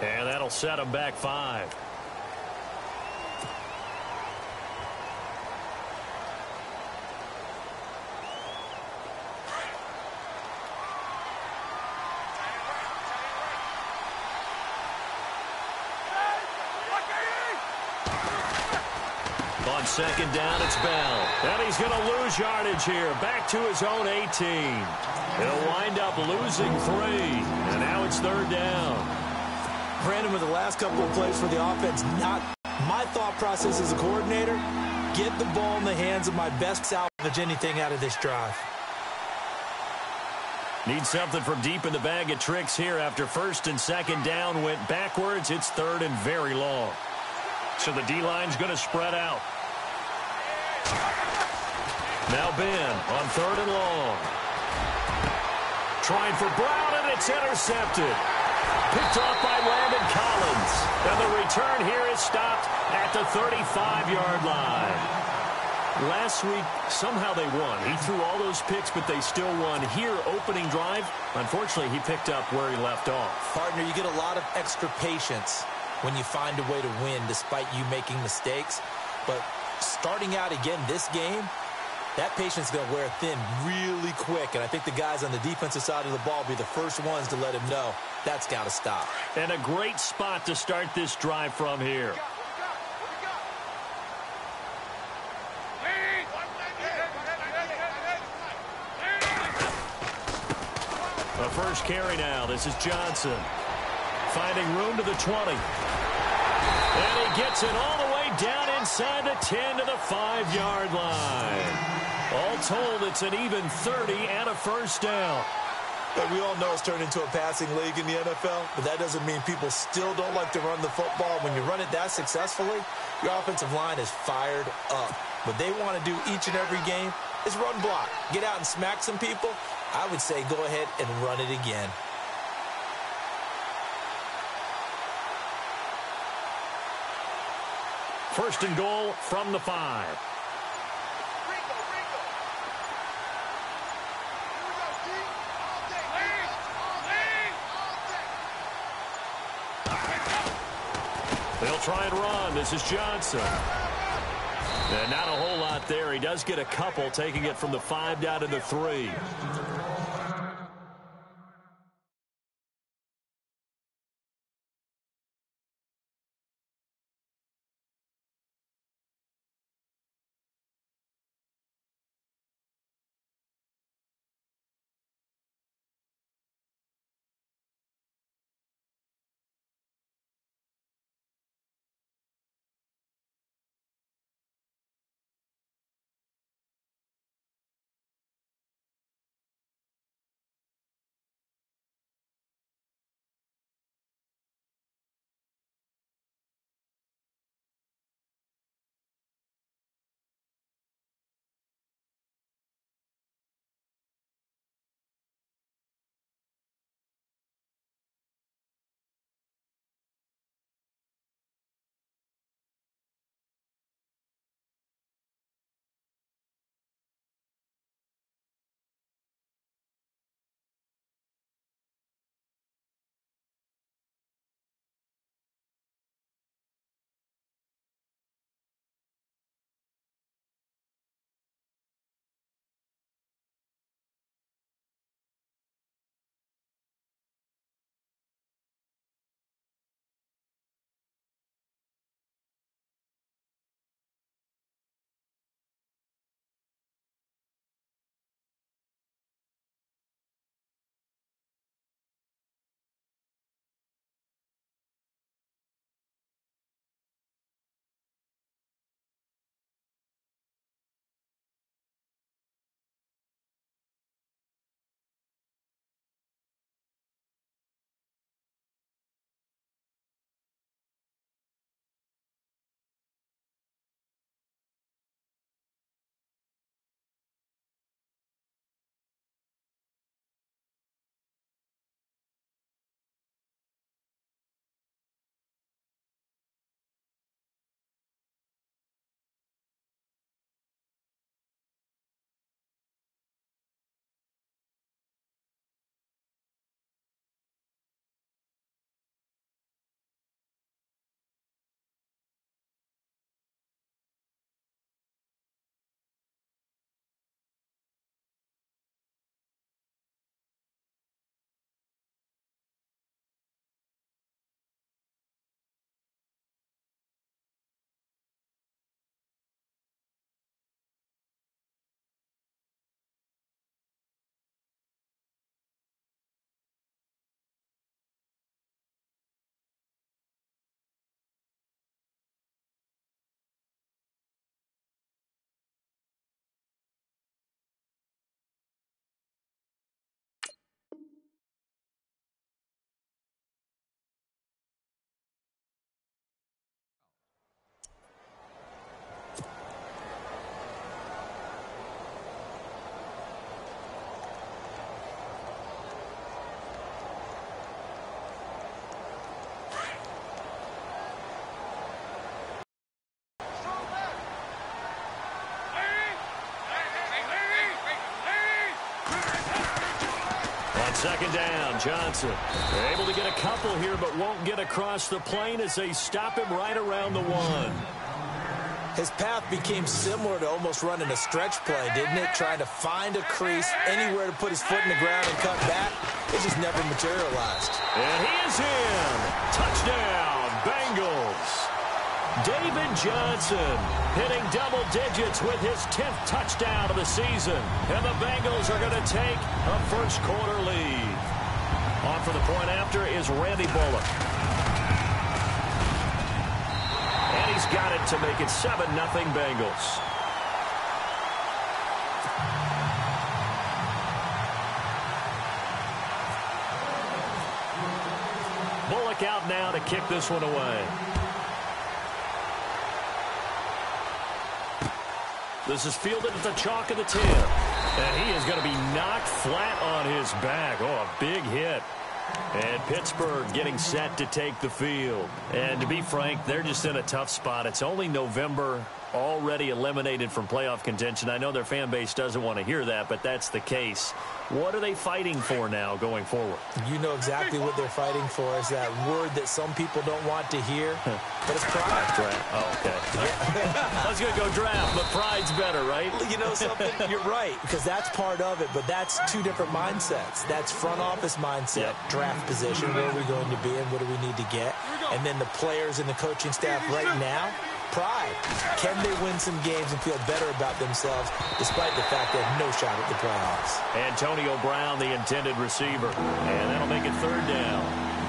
And that'll set him back 5. On second down, it's Bell. And he's going to lose yardage here. Back to his own 18. He'll wind up losing 3. And now it's 3rd down. Brandon, with the last couple of plays for the offense, not my thought process as a coordinator, get the ball in the hands of my best salvage anything out of this drive. Need something from deep in the bag of tricks here after 1st and 2nd down went backwards. It's 3rd and very long. So the D-line's going to spread out. Now Ben on 3rd and long. Trying for Brown, and it's intercepted. Picked off by Landon Collins. And the return here is stopped at the 35-yard line. Last week, somehow they won. He threw all those picks, but they still won. Here, opening drive, unfortunately, he picked up where he left off. Partner, you get a lot of extra patience when you find a way to win despite you making mistakes. But starting out again this game, that patience is going to wear thin really quick. And I think the guys on the defensive side of the ball will be the first ones to let him know that's got to stop. And a great spot to start this drive from here. The first carry now. This is Johnson. Finding room to the 20. And he gets it all the way down inside the 10 to the 5-yard line. All told, it's an even 30 and a first down. But we all know it's turned into a passing league in the NFL, but that doesn't mean people still don't like to run the football. When you run it that successfully, your offensive line is fired up. What they want to do each and every game is run block. Get out and smack some people. I would say go ahead and run it again. First and goal from the 5. They'll try and run. This is Johnson. And not a whole lot there. He does get a couple, taking it from the 5 down to the 3. second down, Johnson. They're able to get a couple here, but won't get across the plane as they stop him right around the 1. His path became similar to almost running a stretch play, didn't it? Trying to find a crease, anywhere to put his foot in the ground and cut back. It just never materialized. And he is in. Touchdown, Bengals. David Johnson hitting double digits with his 10th touchdown of the season. And the Bengals are going to take a first-quarter lead. On for the point after is Randy Bullock. And he's got it to make it 7-0 Bengals. Bullock out now to kick this one away. This is fielded at the chalk of the 10. And he is going to be knocked flat on his back. Oh, a big hit. And Pittsburgh getting set to take the field. And to be frank, they're just in a tough spot. It's only November, already eliminated from playoff contention. I know their fan base doesn't want to hear that, but that's the case. What are they fighting for now going forward? You know exactly what they're fighting for is that word that some people don't want to hear, but it's pride. Draft. Oh, okay. I was going to go draft, but pride's better, right? You know something? You're right, because that's part of it, but that's two different mindsets. That's front office mindset, draft position, where are we going to be and what do we need to get? And then the players and the coaching staff right now, pride. Can they win some games and feel better about themselves despite the fact they have no shot at the playoffs? Antonio Brown, the intended receiver. And that'll make it third down.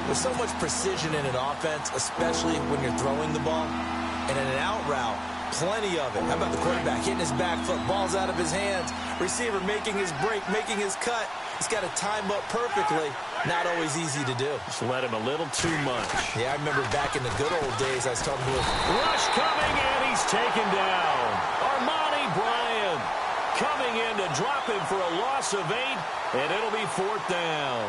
There's so much precision in an offense, especially when you're throwing the ball. And in an out route, plenty of it. How about the quarterback hitting his back foot, ball's out of his hands, receiver making his break, making his cut. He's got to time up perfectly. Not always easy to do. Just let him a little too much. Yeah, I remember back in the good old days, I was talking to Rush coming, and he's taken down. Armani Bryant coming in to drop him for a loss of 8, and it'll be 4th down.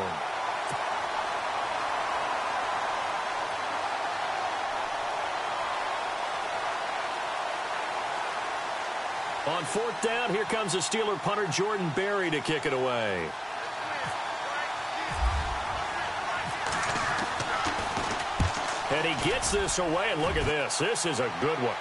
On 4th down, here comes the Steeler punter Jordan Berry to kick it away. And he gets this away, and look at this. This is a good one.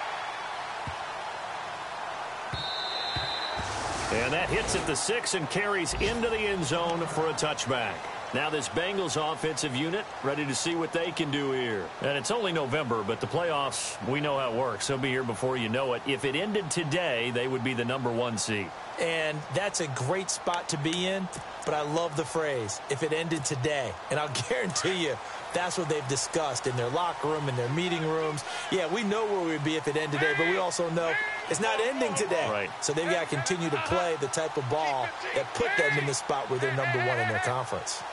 And that hits at the 6 and carries into the end zone for a touchback. Now this Bengals offensive unit ready to see what they can do here. And it's only November, but the playoffs, we know how it works. They'll be here before you know it. If it ended today, they would be the #1 seed. And that's a great spot to be in, but I love the phrase, if it ended today. And I'll guarantee you, that's what they've discussed in their locker room, in their meeting rooms. Yeah, we know where we'd be if it ended today, but we also know it's not ending today. Right. So they've got to continue to play the type of ball that put them in the spot where they're #1 in their conference.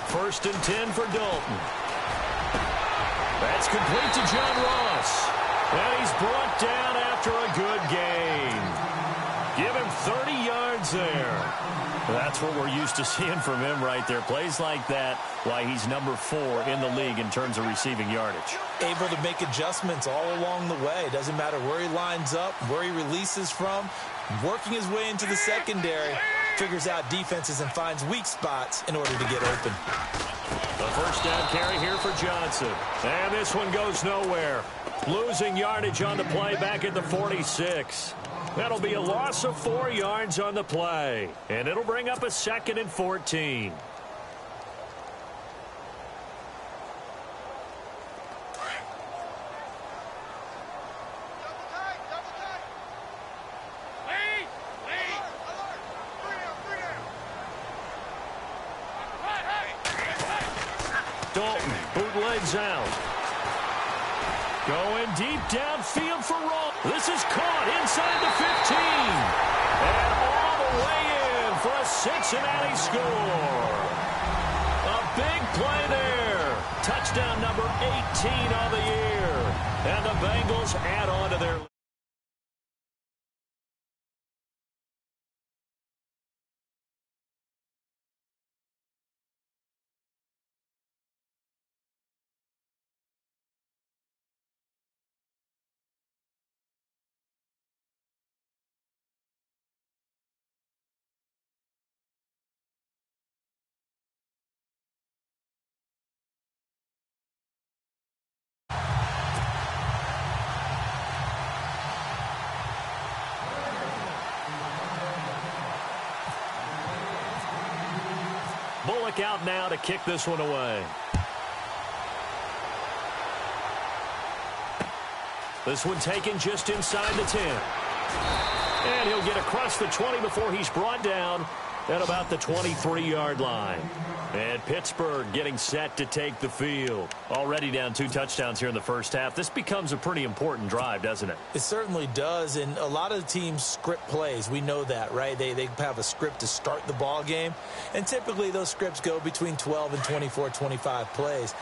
1st and 10 for Dalton. That's complete to John Ross. And he's brought down after a good gain. Give him 30 yards there. That's what we're used to seeing from him right there. Plays like that, why he's #4 in the league in terms of receiving yardage. Able to make adjustments all along the way. Doesn't matter where he lines up, where he releases from. Working his way into the secondary. Figures out defenses and finds weak spots in order to get open. The 1st down carry here for Johnson. And this one goes nowhere. Losing yardage on the play back at the 46. That'll be a loss of 4 yards on the play. And it'll bring up a 2nd and 14. Dalton, bootlegs out. Going deep downfield for Roll. This is caught inside the 15. And all the way in for a Cincinnati score. A big play there. Touchdown number 18 on the year. And the Bengals add on to their look out now to kick this one away. This one taken just inside the 10. And he'll get across the 20 before he's brought down at about the 23-yard line. And Pittsburgh getting set to take the field. Already down 2 touchdowns here in the first half. This becomes a pretty important drive, doesn't it? It certainly does, and a lot of teams script plays. We know that, right? They have a script to start the ball game, and typically those scripts go between 12 and 24, 25 plays.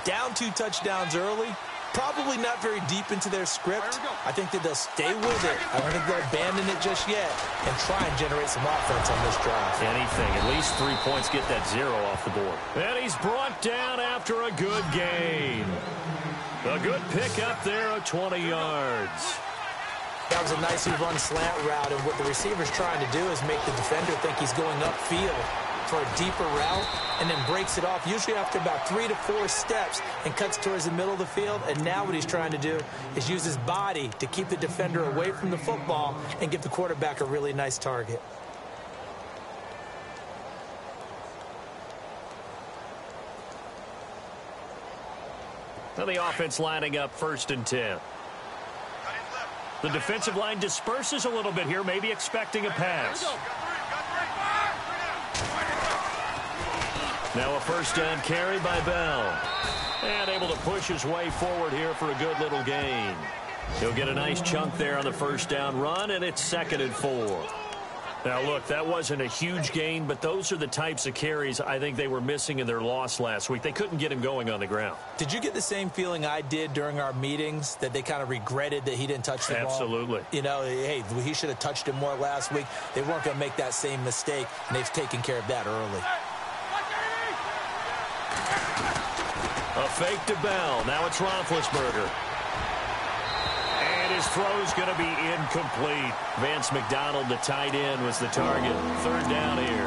Down 2 touchdowns early, probably not very deep into their script. I think that they'll stay with it. I don't think they'll abandon it just yet and try and generate some offense on this drive. Anything. At least 3 points, get that 0 off the board. And he's brought down after a good gain. A good pick up there at 20 yards. That was a nicely run slant route, and what the receiver's trying to do is make the defender think he's going upfield for a deeper route, and then breaks it off, usually after about 3 to 4 steps, and cuts towards the middle of the field. And now what he's trying to do is use his body to keep the defender away from the football and give the quarterback a really nice target. Now the offense lining up 1st and 10. The defensive line disperses a little bit here, maybe expecting a pass. Now a 1st down carry by Bell. And able to push his way forward here for a good little gain. He'll get a nice chunk there on the 1st down run, and it's 2nd and 4. Now, look, that wasn't a huge gain, but those are the types of carries I think they were missing in their loss last week. They couldn't get him going on the ground. Did you get the same feeling I did during our meetings, that they kind of regretted that he didn't touch the ball? Absolutely. You know, hey, he should have touched it more last week. They weren't going to make that same mistake, and they've taken care of that early. A fake to Bell. Now it's Roethlisberger. And his throw's going to be incomplete. Vance McDonald, the tight end, was the target. 3rd down here.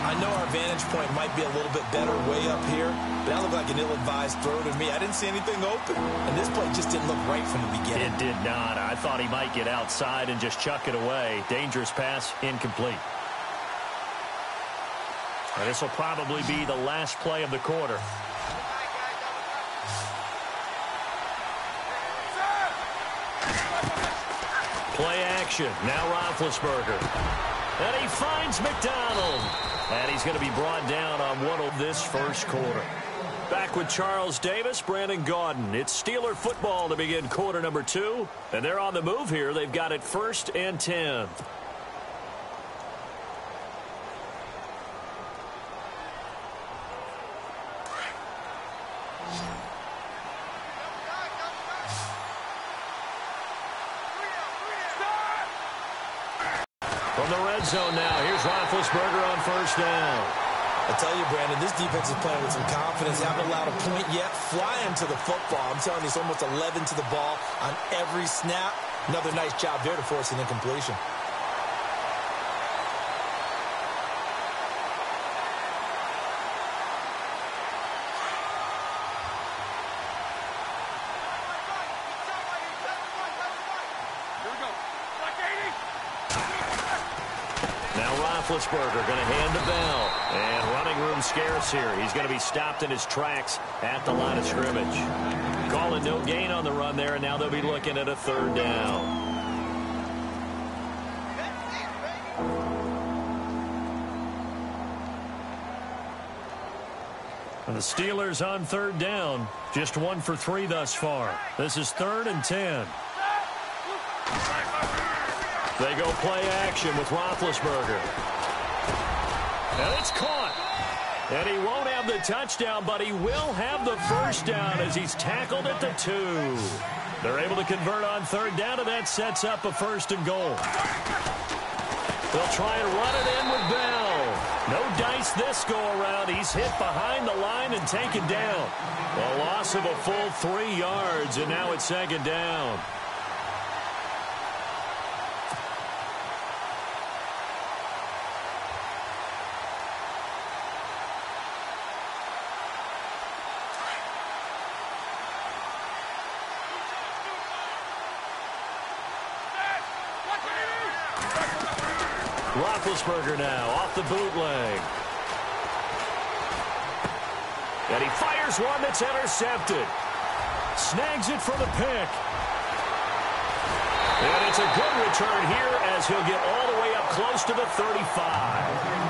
I know our vantage point might be a little bit better way up here, but that looked like an ill-advised throw to me. I didn't see anything open, and this play just didn't look right from the beginning. It did not. I thought he might get outside and just chuck it away. Dangerous pass, incomplete. This will probably be the last play of the quarter. Play action. Now Roethlisberger. And he finds McDonald. And he's going to be brought down on one of this first quarter. Back with Charles Davis, Brandon Gaudin. It's Steeler football to begin quarter number 2. And they're on the move here. They've got it 1st and 10. From the red zone now, here's Roethlisberger on 1st down. I tell you, Brandon, this defense is playing with some confidence. Haven't allowed a point yet. Flying to the football. I'm telling you, it's almost 11 to the ball on every snap. Another nice job there to force an incompletion. Roethlisberger going to hand to Bell. And running room scarce here. He's going to be stopped in his tracks at the line of scrimmage. Calling no gain on the run there, and now they'll be looking at a 3rd down. And the Steelers on 3rd down. Just 1 for 3 thus far. This is 3rd and 10. They go play action with Roethlisberger. And it's caught. And he won't have the touchdown, but he will have the 1st down as he's tackled at the 2. They're able to convert on 3rd down, and that sets up a 1st and goal. They'll try and run it in with Bell. No dice this go-around. He's hit behind the line and taken down. A loss of a full 3 yards, and now it's 2nd down. Roethlisberger now off the bootleg. And he fires one that's intercepted. Snags it for the pick. And it's a good return here as he'll get all the way up close to the 35.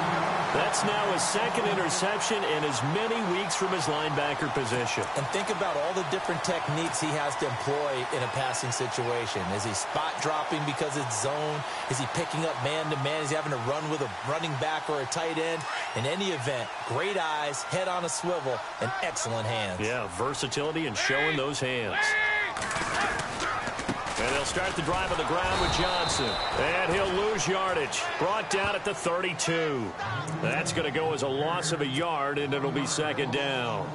That's now his second interception in as many weeks from his linebacker position. And think about all the different techniques he has to employ in a passing situation. Is he spot dropping because it's zone? Is he picking up man-to-man? Is he having to run with a running back or a tight end? In any event, great eyes, head on a swivel, and excellent hands. Yeah, versatility and showing those hands. And they'll start the drive on the ground with Johnson. And he'll lose yardage. Brought down at the 32. That's going to go as a loss of a yard, and it'll be second down.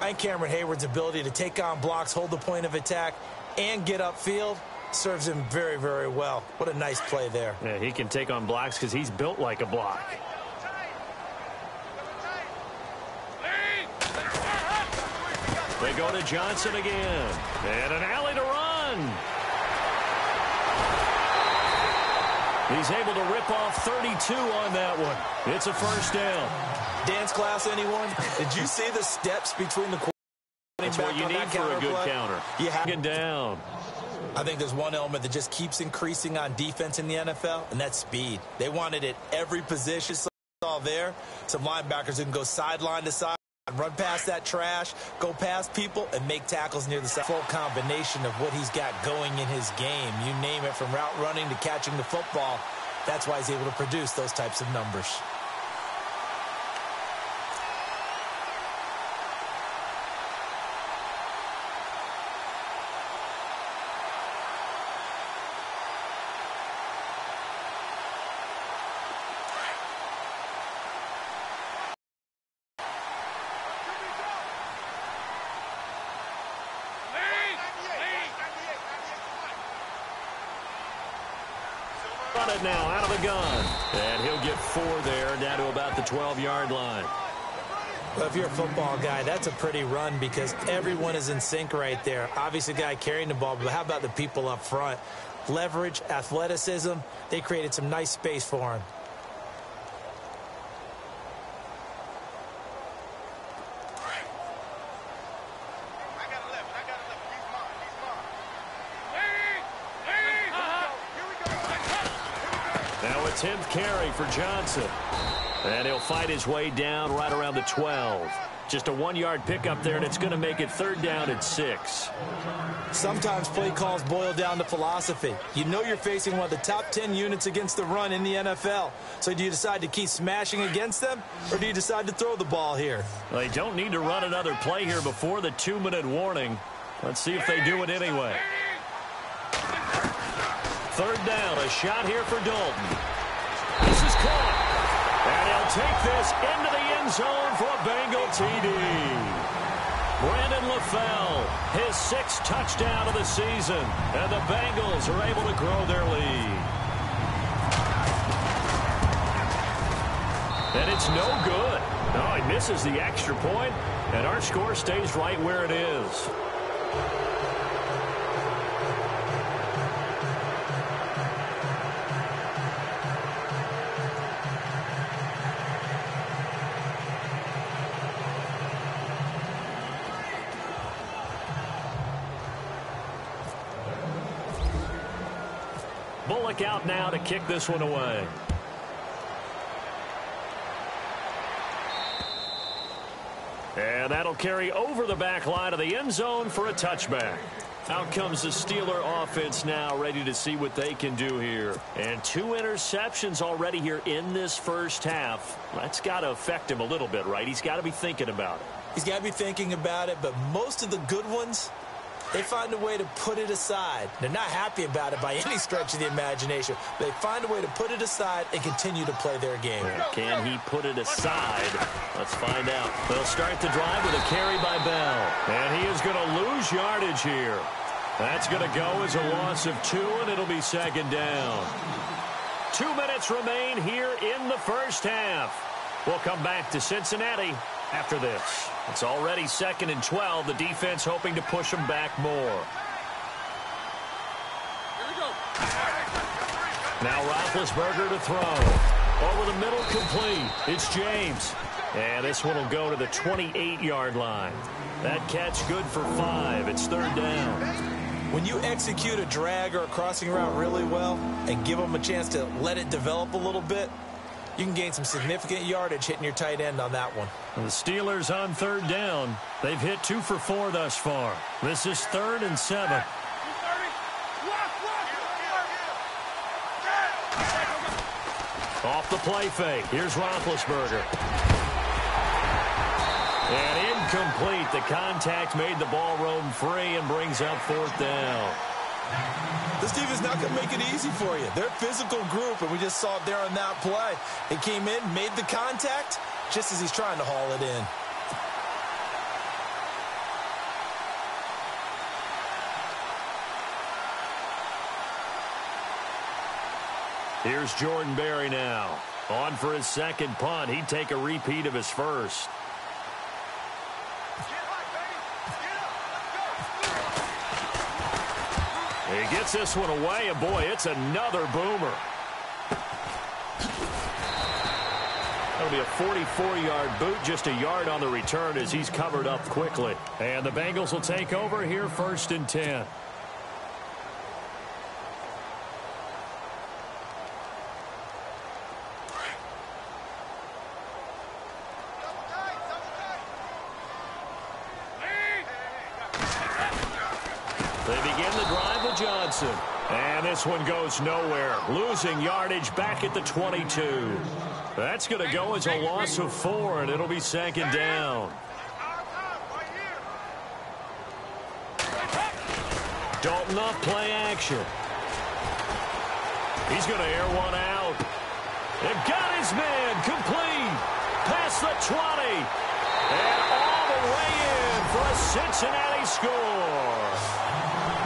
I think Cameron Hayward's ability to take on blocks, hold the point of attack, and get upfield serves him very, very well. What a nice play there. Yeah, he can take on blocks because he's built like a block. They go to Johnson again. And an alley to run. He's able to rip off 32 on that one. It's a first down. Dance class, anyone? Did you see the steps between the quarterbacks? That's what you need for a good counter. You have it down. I think there's one element that just keeps increasing on defense in the NFL, and that's speed. They want it at every position. Saw there, some linebackers who can go sideline to side, run past that trash, go past people, and make tackles near the side. Full combination of what he's got going in his game. You name it, from route running to catching the football. That's why he's able to produce those types of numbers. Run it now out of the gun. And he'll get 4 there, down to about the 12-yard line. Well, if you're a football guy, that's a pretty run because everyone is in sync right there. Obviously, the guy carrying the ball, but how about the people up front? Leverage, athleticism, they created some nice space for him. Now a 10th carry for Johnson. And he'll fight his way down right around the 12. Just a 1-yard pickup there, and it's going to make it third down at 6. Sometimes play calls boil down to philosophy. You know you're facing one of the top 10 units against the run in the NFL. So do you decide to keep smashing against them, or do you decide to throw the ball here? They don't need to run another play here before the 2-minute warning. Let's see if they do it anyway. Third down, a shot here for Dalton. This is caught. And he'll take this into the end zone for a Bengal TD. Brandon LaFell, his 6th touchdown of the season. And the Bengals are able to grow their lead. And it's no good. No, he misses the extra point, and our score stays right where it is. Bullock out now to kick this one away. And that'll carry over the back line of the end zone for a touchback. Out comes the Steeler offense now, ready to see what they can do here. And 2 interceptions already here in this first half. That's got to affect him a little bit, right? He's got to be thinking about it. He's got to be thinking about it, but most of the good ones, they find a way to put it aside. They're not happy about it by any stretch of the imagination. They find a way to put it aside and continue to play their game. Can he put it aside? Let's find out. They'll start the drive with a carry by Bell. And he is going to lose yardage here. That's going to go as a loss of 2, and it'll be second down. 2 minutes remain here in the first half. We'll come back to Cincinnati after this. It's already 2nd and 12. The defense hoping to push them back more. Now Roethlisberger to throw. Over the middle, complete. It's James. And this one will go to the 28-yard line. That catch good for 5. It's third down. When you execute a drag or a crossing route really well and give them a chance to let it develop a little bit, you can gain some significant yardage hitting your tight end on that one. The Steelers on third down. They've hit 2 for 4 thus far. This is 3rd and 7. Off the play fake. Here's Roethlisberger. And incomplete. The contact made the ball roam free and brings up 4th down. This team is not going to make it easy for you. They're a physical group, and we just saw it there on that play. He came in, made the contact, just as he's trying to haul it in. Here's Jordan Berry now. On for his second punt. He'd take a repeat of his first. He gets this one away, and boy, it's another boomer. That'll be a 44-yard boot, just a yard on the return as he's covered up quickly. And the Bengals will take over here, 1st and 10. They begin the drive with Johnson. And this one goes nowhere. Losing yardage back at the 22. That's going to go as a loss of 4, and it'll be 2nd down. Dalton off play action. He's going to air one out. They've got his man complete. Past the 20. And all the way in for a Cincinnati score.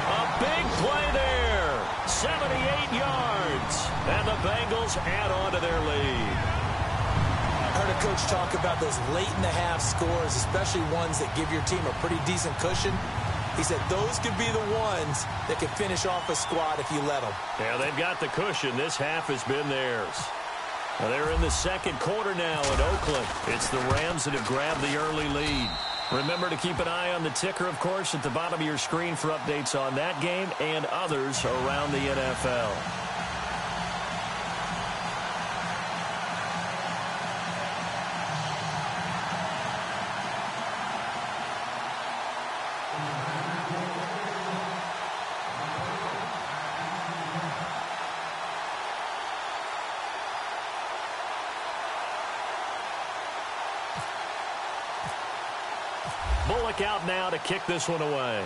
A big play there. 78 yards. And the Bengals add on to their lead. I heard a coach talk about those late-in-the-half scores, especially ones that give your team a pretty decent cushion. He said those could be the ones that could finish off a squad if you let them. Yeah, they've got the cushion. This half has been theirs. Well, they're in the second quarter now in Oakland. It's the Rams that have grabbed the early lead. Remember to keep an eye on the ticker, of course, at the bottom of your screen for updates on that game and others around the NFL. Bullock out now to kick this one away.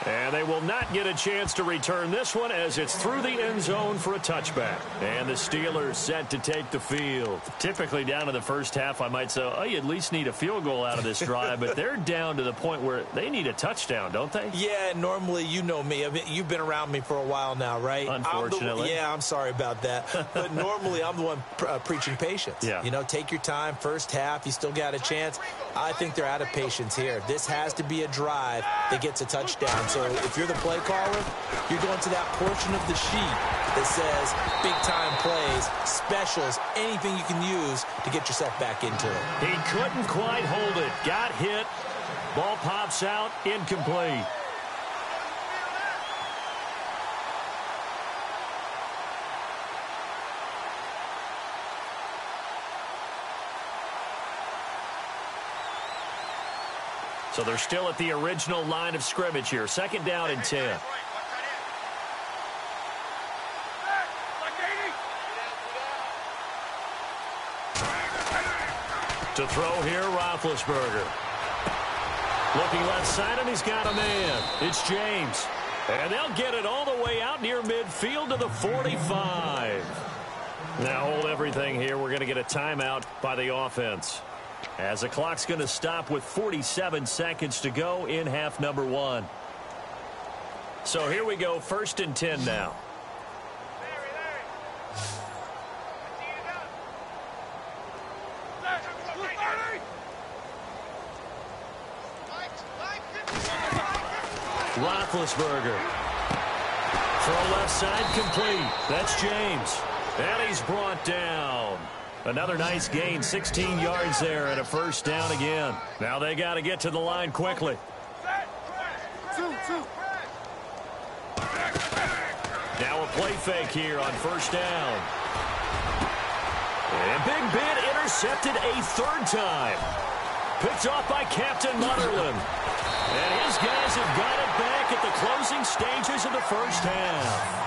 And they will not get a chance to return this one as it's through the end zone for a touchback. And the Steelers set to take the field. Typically down to the first half, I might say, oh, you at least need a field goal out of this drive. But they're down to the point where they need a touchdown, don't they? Yeah, normally, you know me. You've been around me for a while now, right? Unfortunately. I'm sorry about that. But normally, I'm the one preaching patience. Yeah. You know, take your time. First half, you still got a chance. I think they're out of patience here. This has to be a drive that gets a touchdown. So if you're the play caller, you're going to that portion of the sheet that says big-time plays, specials, anything you can use to get yourself back into it. He couldn't quite hold it. Got hit. Ball pops out. Incomplete. So they're still at the original line of scrimmage here. 2nd down and 10. To throw here, Roethlisberger. Looking left side, and he's got a man. It's James. And they'll get it all the way out near midfield to the 45. Now hold everything here. We're going to get a timeout by the offense, as the clock's going to stop with 47 seconds to go in half number 1. So here we go, 1st and 10 now. Roethlisberger Throw left side complete. That's James. And he's brought down. Another nice gain, 16 yards there and a first down again. Now they got to get to the line quickly. Now a play fake here on first down. And Big Ben intercepted a third time. Picked off by Captain Mutterland. And his guys have got it back at the closing stages of the first half.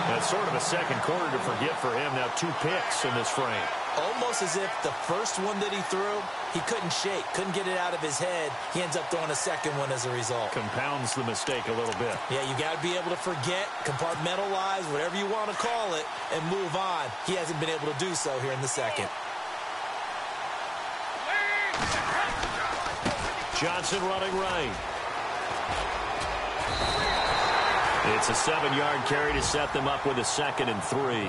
That's sort of a second quarter to forget for him. Now 2 picks in this frame. Almost as if the first one that he threw, he couldn't shake, couldn't get it out of his head. He ends up throwing a second one as a result. Compounds the mistake a little bit. Yeah, you got to be able to forget, compartmentalize, whatever you want to call it, and move on. He hasn't been able to do so here in the second. Johnson running right. It's a 7-yard carry to set them up with a 2nd and 3.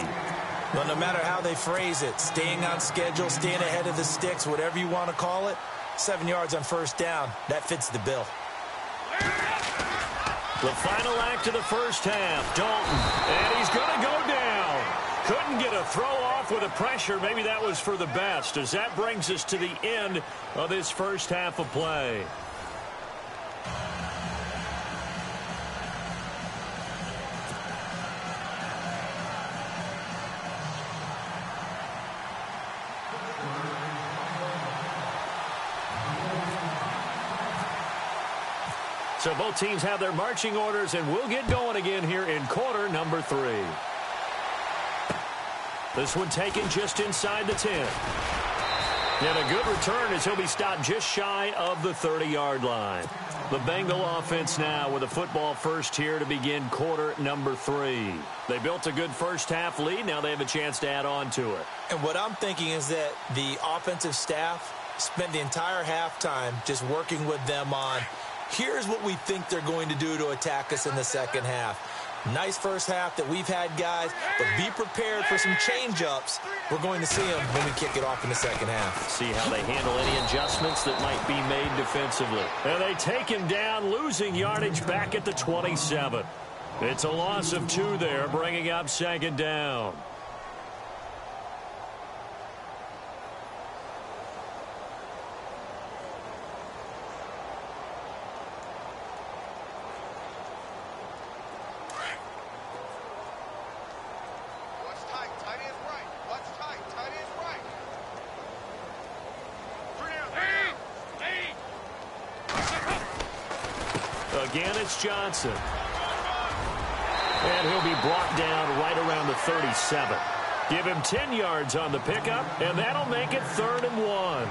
Well, no matter how they phrase it, staying on schedule, staying ahead of the sticks, whatever you want to call it, 7 yards on first down, that fits the bill. The final act of the first half, Dalton, and he's going to go down. Couldn't get a throw off with the pressure. Maybe that was for the best, as that brings us to the end of this first half of play. So both teams have their marching orders, and we'll get going again here in quarter number 3. This one taken just inside the 10. And a good return as he'll be stopped just shy of the 30-yard line. The Bengal offense now with a football first here to begin quarter number 3. They built a good first half lead. Now they have a chance to add on to it. And what I'm thinking is that the offensive staff spent the entire halftime just working with them on, here's what we think they're going to do to attack us in the second half. Nice first half that we've had, guys, but be prepared for some change-ups. We're going to see them when we kick it off in the second half. See how they handle any adjustments that might be made defensively. And they take him down, losing yardage back at the 27. It's a loss of 2 there, bringing up 2nd down. Again, it's Johnson. And he'll be brought down right around the 37. Give him 10 yards on the pickup, and that'll make it 3rd and 1.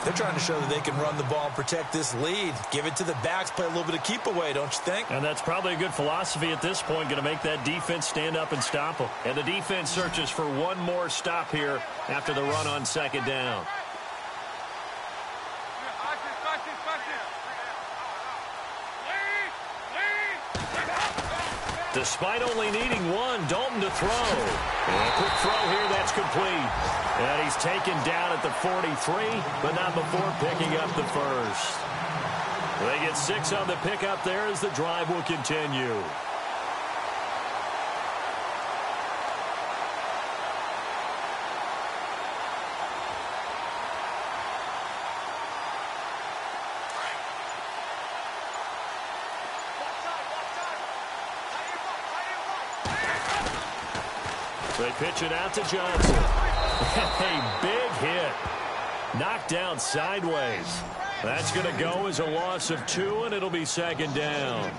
They're trying to show that they can run the ball and protect this lead. Give it to the backs, play a little bit of keep away, don't you think? And that's probably a good philosophy at this point, going to make that defense stand up and stop them. And the defense searches for one more stop here after the run on 2nd down. Despite only needing 1, Dalton to throw. And a quick throw here, that's complete. And he's taken down at the 43, but not before picking up the first. They get 6 on the pickup there as the drive will continue. They pitch it out to Johnson. A big hit. Knocked down sideways. That's going to go as a loss of 2, and it'll be 2nd down.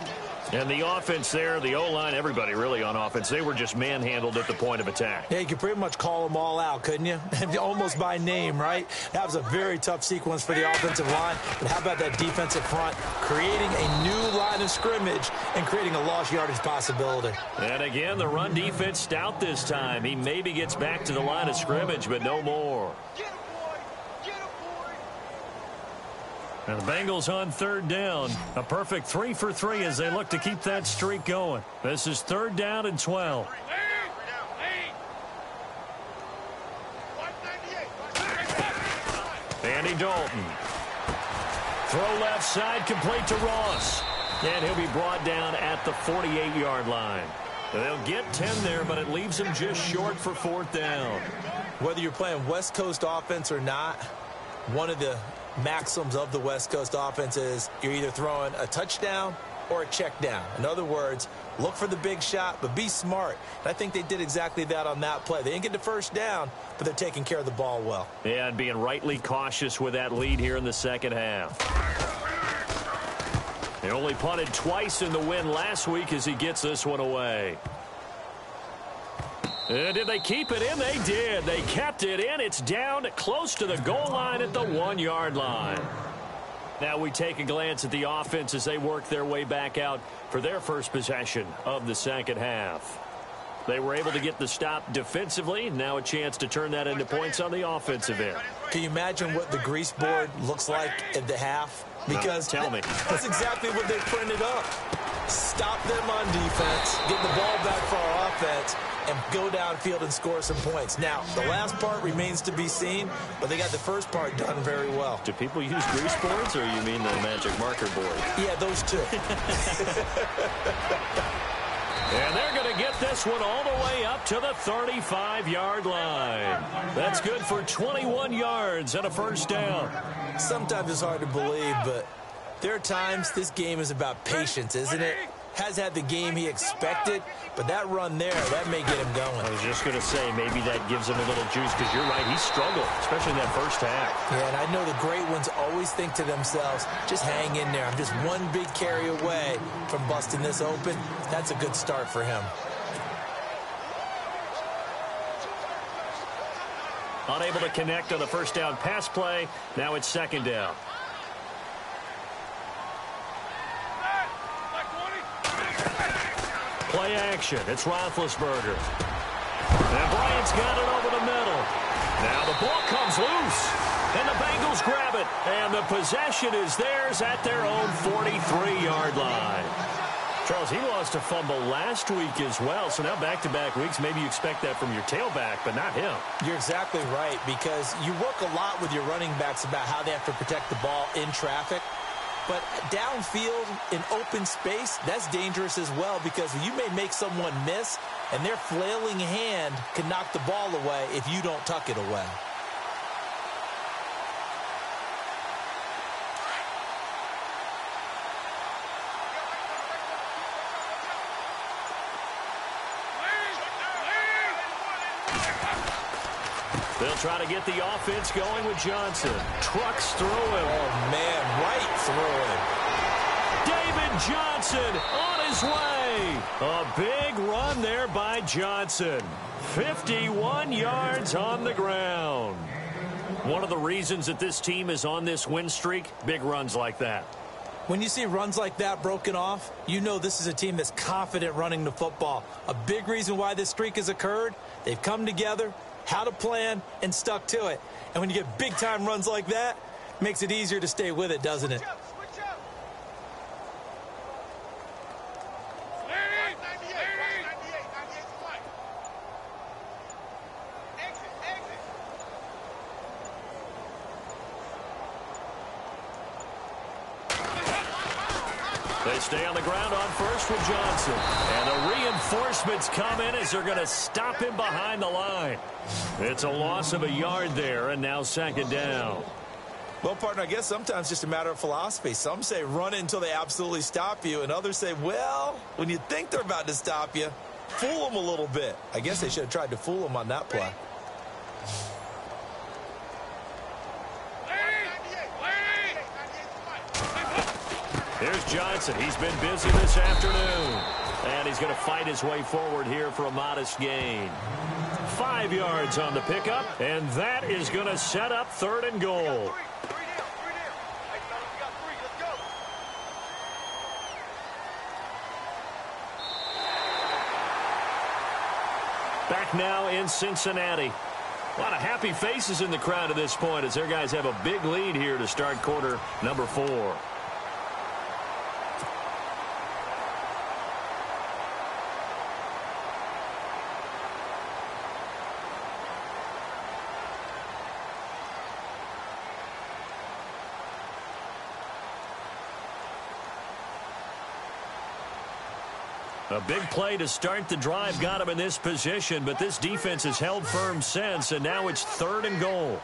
And the offense there, the O-line, everybody really on offense, they were just manhandled at the point of attack. Yeah, you could pretty much call them all out, couldn't you? Almost by name, right? That was a very tough sequence for the offensive line. But how about that defensive front creating a new line of scrimmage and creating a lost yardage possibility? And again, the run defense stout this time. He maybe gets back to the line of scrimmage, but no more. And the Bengals on 3rd down. A perfect 3 for 3 as they look to keep that streak going. This is 3rd down and 12. Andy Dalton. Throw left side, complete to Ross. And he'll be brought down at the 48-yard line. They'll get 10 there, but it leaves them just short for 4th down. Whether you're playing West Coast offense or not, one of the maxims of the West Coast offense is you're either throwing a touchdown or a check down. In other words, look for the big shot, but be smart. And I think they did exactly that on that play. They didn't get the first down, but they're taking care of the ball well. Yeah, and being rightly cautious with that lead here in the second half. They only punted twice in the win last week as he gets this one away. And did they keep it in? They did. They kept it in. It's down close to the goal line at the 1-yard line. Now we take a glance at the offense as they work their way back out for their first possession of the second half. They were able to get the stop defensively. Now a chance to turn that into points on the offensive end. Can you imagine what the grease board looks like at the half? Because tell me. That's exactly what they printed up. Stop them on defense, get the ball back for our offense, and go downfield and score some points. Now, the last part remains to be seen, but they got the first part done very well. Do people use grease boards, or you mean the magic marker board? Yeah, those two. And they're going to get this one all the way up to the 35-yard line. That's good for 21 yards and a first down. Sometimes it's hard to believe, but there are times this game is about patience, isn't it? Has had the game he expected, but that run there, that may get him going. I was just going to say, maybe that gives him a little juice, because you're right, he struggled, especially in that first half. Yeah, and I know the great ones always think to themselves, just hang in there. I'm just one big carry away from busting this open. That's a good start for him. Unable to connect on the first down pass play. Now it's second down. Play action. It's Roethlisberger. And Bryant's got it over the middle. Now the ball comes loose. And the Bengals grab it. And the possession is theirs at their own 43-yard line. Charles, he lost a fumble last week as well. So now back-to-back weeks, maybe you expect that from your tailback, but not him. You're exactly right, because you work a lot with your running backs about how they have to protect the ball in traffic. But downfield in open space, that's dangerous as well, because you may make someone miss, and their flailing hand can knock the ball away if you don't tuck it away. They'll try to get the offense going with Johnson. Trucks through him. Oh, man, right through him. David Johnson on his way. A big run there by Johnson. 51 yards on the ground. One of the reasons that this team is on this win streak, big runs like that. When you see runs like that broken off, you know this is a team that's confident running the football. A big reason why this streak has occurred, they've come together, had a plan, and stuck to it. And when you get big-time runs like that, it makes it easier to stay with it, doesn't it? They stay on the ground on first with Johnson. And the reinforcements come in as they're going to stop him behind the line. It's a loss of a yard there, and now second down. Well, partner, I guess sometimes just a matter of philosophy. Some say run until they absolutely stop you, and others say, well, when you think they're about to stop you, fool them a little bit. I guess they should have tried to fool them on that play. Here's Johnson. He's been busy this afternoon. And he's going to fight his way forward here for a modest gain. 5 yards on the pickup, and that is going to set up third and goal. Back now in Cincinnati. A lot of happy faces in the crowd at this point as their guys have a big lead here to start quarter number 4. A big play to start the drive got him in this position, but this defense has held firm since, and now it's 3rd and goal.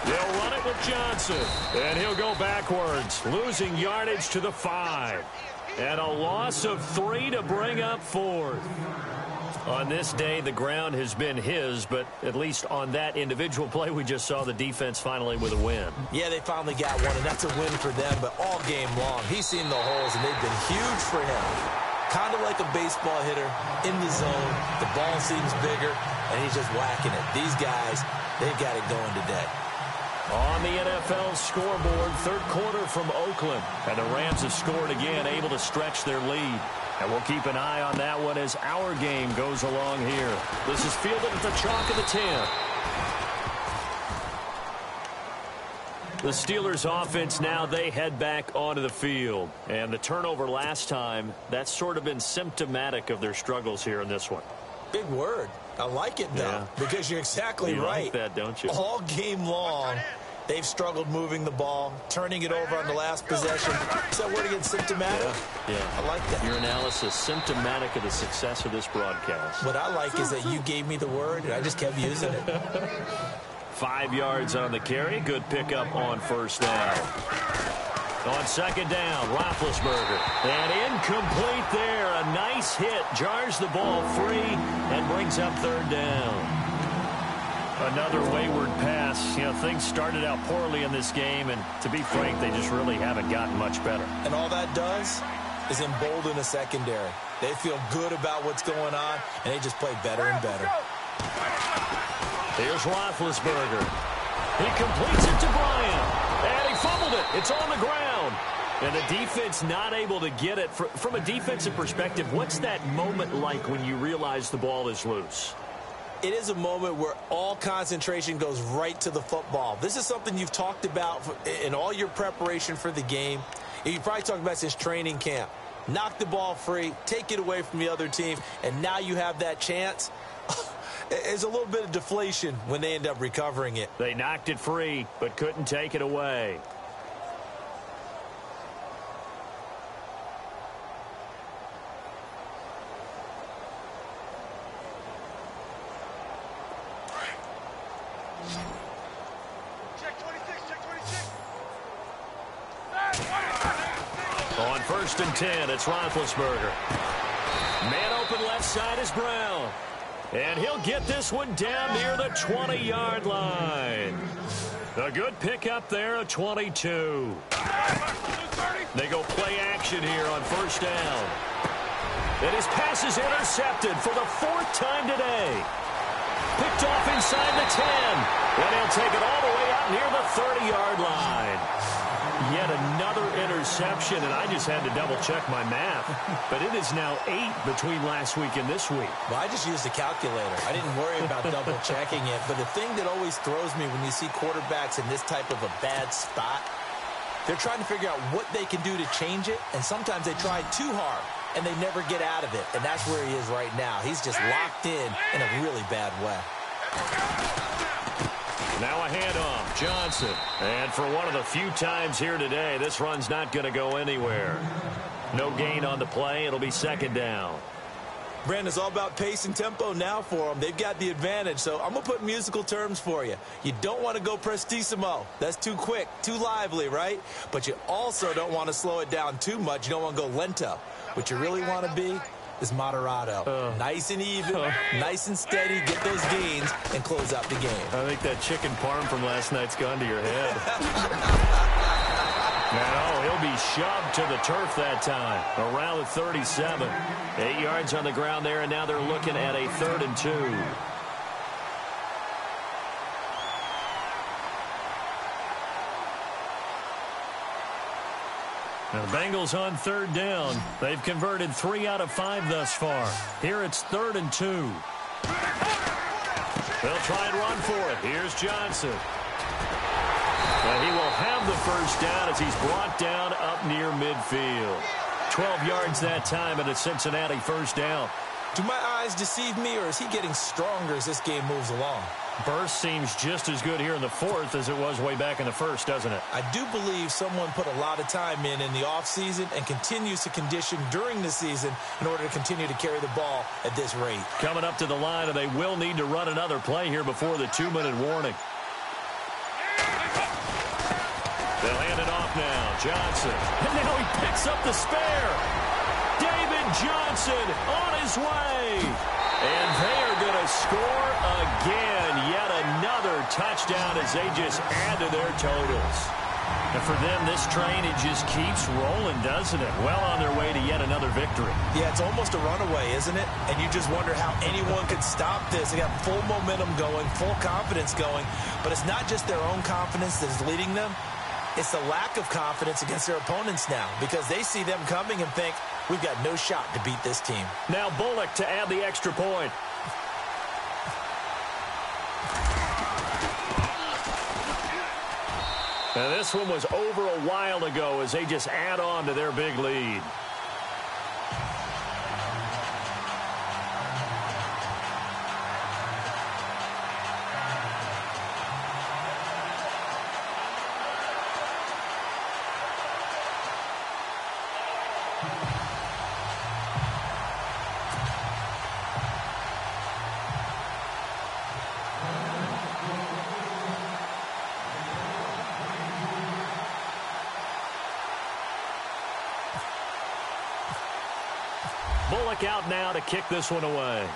They'll run it with Johnson, and he'll go backwards, losing yardage to the 5. And a loss of 3 to bring up 4th. On this day, the ground has been his, but at least on that individual play, we just saw the defense finally with a win. Yeah, they finally got one, and that's a win for them, but all game long, he's seen the holes, and they've been huge for him. Kind of like a baseball hitter in the zone. The ball seems bigger, and he's just whacking it. These guys, they've got it going today. On the NFL scoreboard, 3rd quarter from Oakland. And the Rams have scored again, able to stretch their lead. And we'll keep an eye on that one as our game goes along here. This is fielded at the chalk of the 10. The Steelers offense now, they head back onto the field. And the turnover last time, that's sort of been symptomatic of their struggles here in this one. Big word. I like it, though, because you're exactly right. You like that, don't you? All game long, they've struggled moving the ball, turning it over on the last possession. Is that word again, symptomatic? Yeah. I like that. Your analysis, symptomatic of the success of this broadcast. What I like is that you gave me the word, and I just kept using it. 5 yards on the carry. Good pickup on 1st down. On 2nd down, Roethlisberger. And incomplete there. A nice hit. Jars the ball free and brings up 3rd down. Another wayward pass. You know, things started out poorly in this game, and to be frank, they just really haven't gotten much better. And all that does is embolden a secondary. They feel good about what's going on, and they just play better and better. Here's Roethlisberger. He completes it to Bryant. And he fumbled it. It's on the ground. And the defense not able to get it. From a defensive perspective, what's that moment like when you realize the ball is loose? It is a moment where all concentration goes right to the football. This is something you've talked about in all your preparation for the game. You probably talked about since training camp. Knock the ball free, take it away from the other team, and now you have that chance. There's a little bit of deflation when they end up recovering it. They knocked it free, but couldn't take it away. On 1st and 10, it's Roethlisberger. Man open left side is Brown. And he'll get this one down near the 20-yard line. A good pickup there, a 22. They go play action here on 1st down. And his pass is intercepted for the 4th time today. Picked off inside the 10. And he'll take it all the way out near the 30-yard line. Yet another interception, and I just had to double-check my math. But it is now 8 between last week and this week. Well, I just used a calculator. I didn't worry about double-checking it. But the thing that always throws me when you see quarterbacks in this type of a bad spot, they're trying to figure out what they can do to change it, and sometimes they try too hard, and they never get out of it. And that's where he is right now. He's just locked in a really bad way. Now a handoff, Johnson. And for one of the few times here today, this run's not going to go anywhere. No gain on the play. It'll be 2nd down. Brandon, it's all about pace and tempo now for them. They've got the advantage, so I'm going to put musical terms for you. You don't want to go prestissimo. That's too quick, too lively, right? But you also don't want to slow it down too much. You don't want to go lento. What you really want to be is moderato. Nice and even, nice and steady, get those gains, and close out the game. I think that chicken parm from last night's gone to your head. Now he'll be shoved to the turf that time, around the 37. 8 yards on the ground there, and now they're looking at a 3rd and 2. Now the Bengals on 3rd down. They've converted 3 out of 5 thus far. Here it's 3rd and 2. They'll try and run for it. Here's Johnson. And he will have the 1st down as he's brought down up near midfield. 12 yards that time, and a Cincinnati 1st down. Do my eyes deceive me, or is he getting stronger as this game moves along? Burst seems just as good here in the fourth as it was way back in the first, doesn't it? I do believe someone put a lot of time in the offseason and continues to condition during the season in order to continue to carry the ball at this rate. Coming up to the line, and they will need to run another play here before the 2-minute warning. They'll hand it off now. Johnson. And now he picks up the spare. David Johnson on his way. And they are going to score again. Yet another touchdown as they just add to their totals. And for them, this train, it just keeps rolling, doesn't it? Well on their way to yet another victory. Yeah, it's almost a runaway, isn't it? And you just wonder how anyone could stop this. They got full momentum going, full confidence going. But it's not just their own confidence that is leading them. It's the lack of confidence against their opponents now because they see them coming and think, we've got no shot to beat this team. Now Bullock to add the extra point. Now this one was over a while ago as they just add on to their big lead. Bullock out now to kick this one away.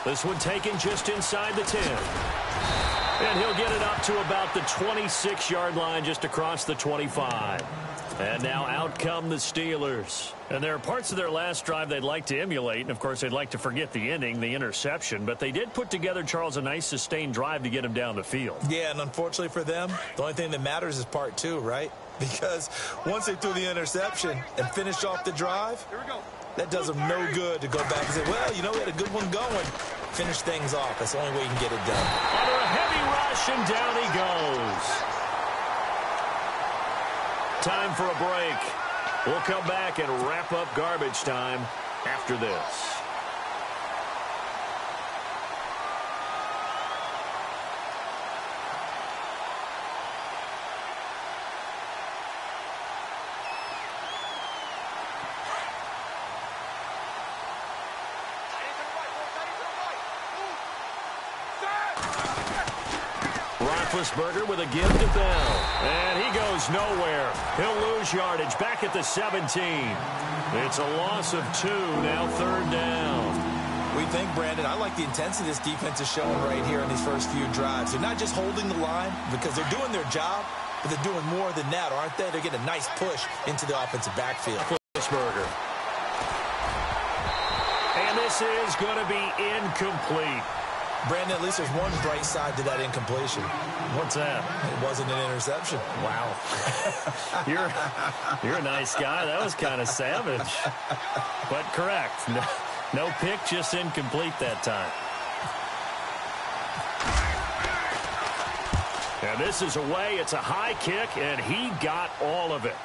This one taken just inside the 10. And he'll get it up to about the 26-yard line, just across the 25. And now out come the Steelers. And there are parts of their last drive they'd like to emulate. And, of course, they'd like to forget the ending, the interception. But they did put together, Charles, a nice sustained drive to get him down the field. Yeah, and unfortunately for them, the only thing that matters is part two, right? Because once they threw the interception and finished off the drive, that does them no good to go back and say, well, you know, we had a good one going. Finish things off. That's the only way you can get it done. Under a heavy rush, and down he goes. Time for a break. We'll come back and wrap up garbage time after this. Roethlisberger with a give to Bell. And he goes nowhere. He'll lose yardage back at the 17. It's a loss of 2, now third down. We think, Brandon, I like the intensity this defense is showing right here in these first few drives. They're not just holding the line because they're doing their job, but they're doing more than that, aren't they? They're getting a nice push into the offensive backfield. Roethlisberger. And this is going to be incomplete. Brandon, at least there's one bright side to that incompletion. What's that? It wasn't an interception. Wow. You're a nice guy. That was kind of savage. But correct. No pick, just incomplete that time. And this is away. It's a high kick, and he got all of it.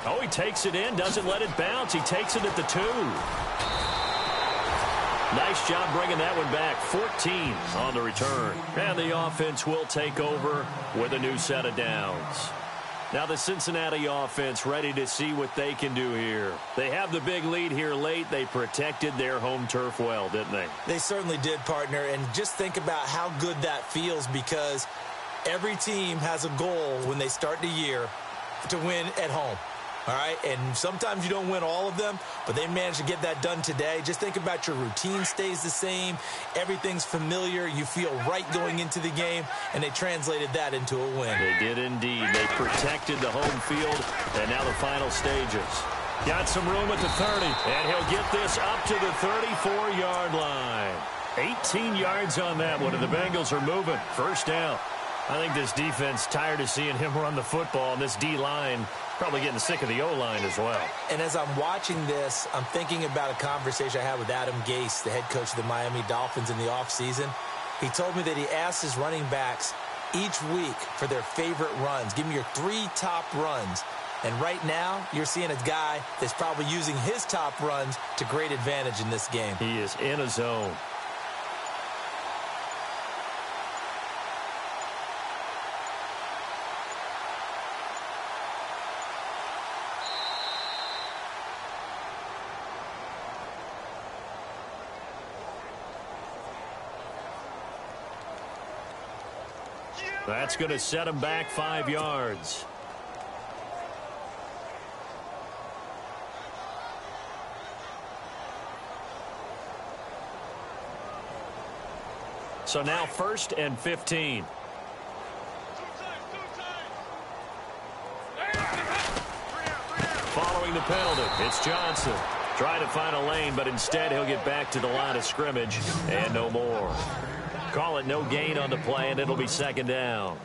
Oh, he takes it in, doesn't let it bounce. He takes it at the 2. Nice job bringing that one back. 14 on the return. And the offense will take over with a new set of downs. Now the Cincinnati offense ready to see what they can do here. They have the big lead here late. They protected their home turf well, didn't they? They certainly did, partner. And just think about how good that feels because every team has a goal when they start the year to win at home. All right, and sometimes you don't win all of them, but they managed to get that done today. Just think about your routine stays the same. Everything's familiar. You feel right going into the game, and they translated that into a win. They did indeed. They protected the home field, and now the final stages. Got some room at the 30, and he'll get this up to the 34-yard line. 18 yards on that one, and the Bengals are moving. First down. I think this defense tired of seeing him run the football, and this D-line probably getting sick of the O-line as well. And as I'm watching this, I'm thinking about a conversation I had with Adam Gase, the head coach of the Miami Dolphins in the offseason. He told me that he asked his running backs each week for their favorite runs. Give me your 3 top runs. And right now, you're seeing a guy that's probably using his top runs to great advantage in this game. He is in a zone. That's going to set him back 5 yards. So now 1st and 15. Following the penalty, it's Johnson. Trying to find a lane, but instead he'll get back to the line of scrimmage and no more. Call it no gain on the play, and it'll be 2nd down.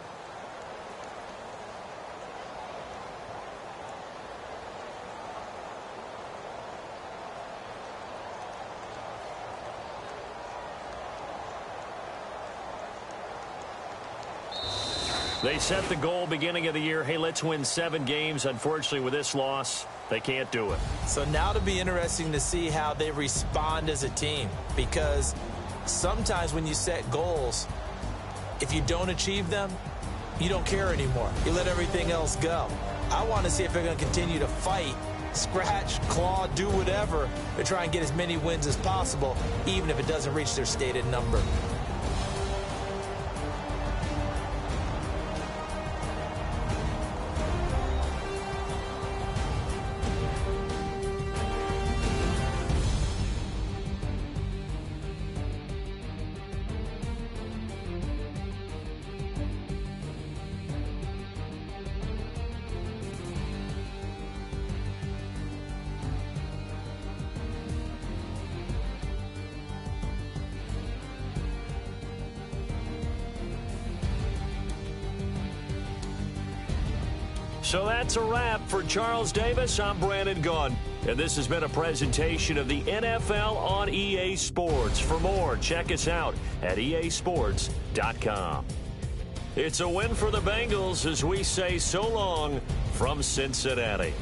They set the goal beginning of the year. Hey, let's win 7 games. Unfortunately, with this loss, they can't do it. So now it'll be interesting to see how they respond as a team, because sometimes when you set goals, if you don't achieve them, you don't care anymore. You let everything else go. I want to see if they're going to continue to fight, scratch, claw, do whatever to try and get as many wins as possible, even if it doesn't reach their stated number. So that's a wrap for Charles Davis. I'm Brandon Gaudin, and this has been a presentation of the NFL on EA Sports. For more, check us out at easports.com. It's a win for the Bengals as we say so long from Cincinnati.